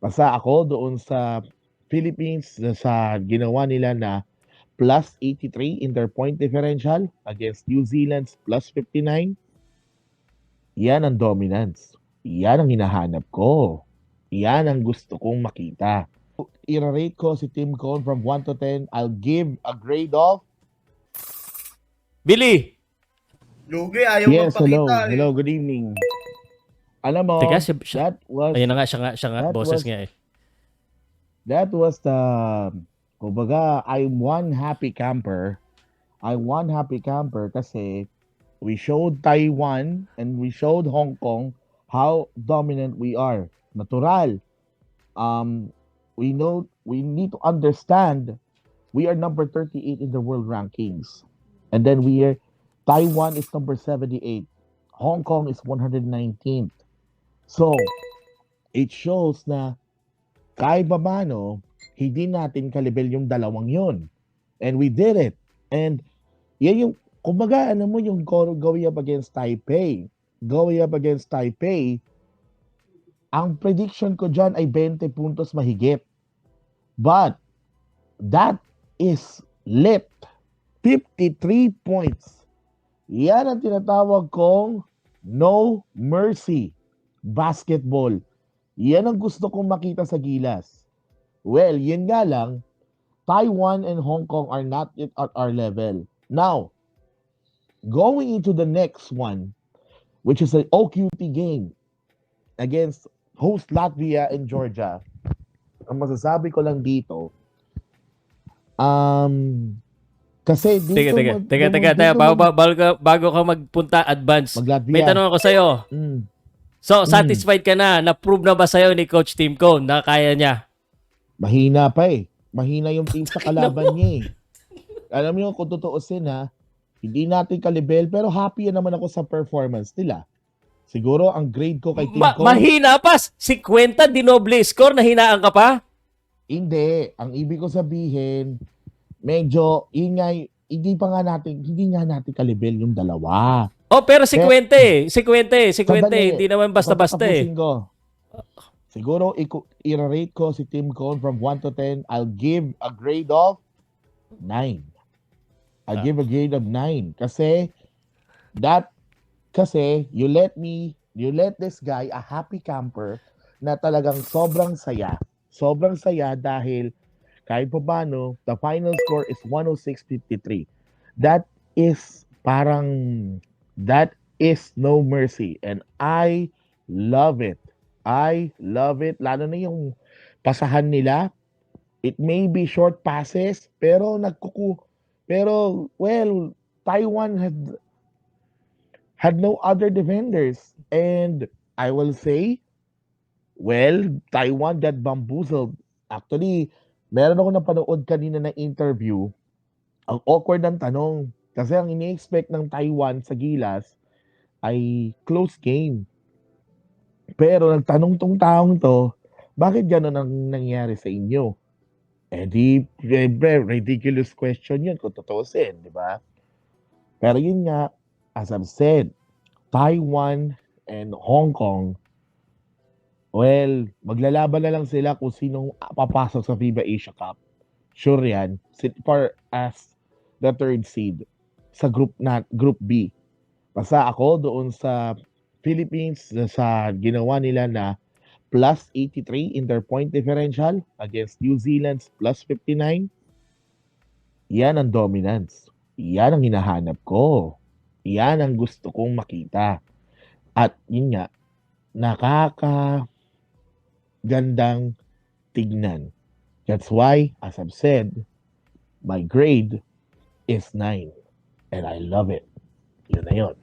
Basta ako doon sa Philippines sa ginawa nila na plus 83 in their point differential against New Zealand's plus 59. Yan ang dominance. Yan ang hinahanap ko. Yan ang gusto kong makita. I-rate ko si Tim Cone from 1 to 10. I'll give a grade of... Billy! Lugi, ayaw Yes, hello. magpakita. Hello, good evening. Alam mo, Teka, that was... Ayun na nga, siya nga, that boses was- nga eh. That was the... Kumbaga, I'm one happy camper. I'm one happy camper kasi we showed Taiwan and we showed Hong Kong how dominant we are. Natural. We need to understand we are number 38 in the world rankings. And then Taiwan is number 78. Hong Kong is 119th. So, it shows na kahit babano, hindi natin kalibel yung dalawang yun. And we did it. And yan yung, kumbaga, ano mo yung going up against Taipei. Going up against Taipei, ang prediction ko dyan ay 20 puntos mahigit. But, that is lit. 53 points. Yan ang tinatawag kong no mercy basketball. Yan ang gusto kong makita sa Gilas. Well, yun nga lang, Taiwan and Hong Kong are not yet at our level. Now, going into the next one, which is an OQT game against host Latvia and Georgia, ang masasabi ko lang dito, kasi dito... Teka. Bago ka magpunta advance, Mag-Latvia. may tanong ako sa'yo. So, satisfied ka na prove na ba sa'yo ni Coach Tim Cone na kaya niya? Mahina pa eh. Mahina yung team sa kalaban niya eh. Alam niyo, kung tutuusin ha, hindi natin kalibel, pero happy naman ako sa performance nila. Siguro, ang grade ko kay Team Cone... Mahina pa! 50 dinoble score, nahinaan ka pa? Hindi. Ang ibig ko sabihin, medyo, hindi nga natin kalibel yung dalawa. Oh, pero 50 eh. 50. Sandali. Hindi naman basta-basta eh. Tatapusin ko. Siguro, i-rate ko si Tim Cone from 1 to 10. I'll give a grade of 9. I'll give a grade of 9. Kasi you let this guy, a happy camper, na talagang sobrang saya. Sobrang saya dahil kahit pa paano, the final score is 106-53. That is no mercy. And I love it. I love it. Lalo na yung pasahan nila. It may be short passes, pero Taiwan had no other defenders. And I will say, Taiwan got bamboozled. Actually, meron ako napanood kanina na interview. Ang awkward ng tanong. Kasi ang ini-expect ng Taiwan sa Gilas ay close game. Pero nagtanong tong taong to, bakit gano'n ang nangyari sa inyo? Ridiculous question yun kung tutuusin, di ba? Pero yun nga, as I've said, Taiwan and Hong Kong, maglalaban na lang sila kung sinong papasok sa FIBA Asia Cup. Sure yan. For as the third seed sa Group B. Basta ako doon sa Philippines sa ginawa nila na plus 83 in their point differential against New Zealand's plus 59. Yan ang dominance. Yan ang hinahanap ko. Yan ang gusto kong makita. At yun nga, nakakagandang tignan. That's why, as I've said, my grade is 9. And I love it. Yun na yun.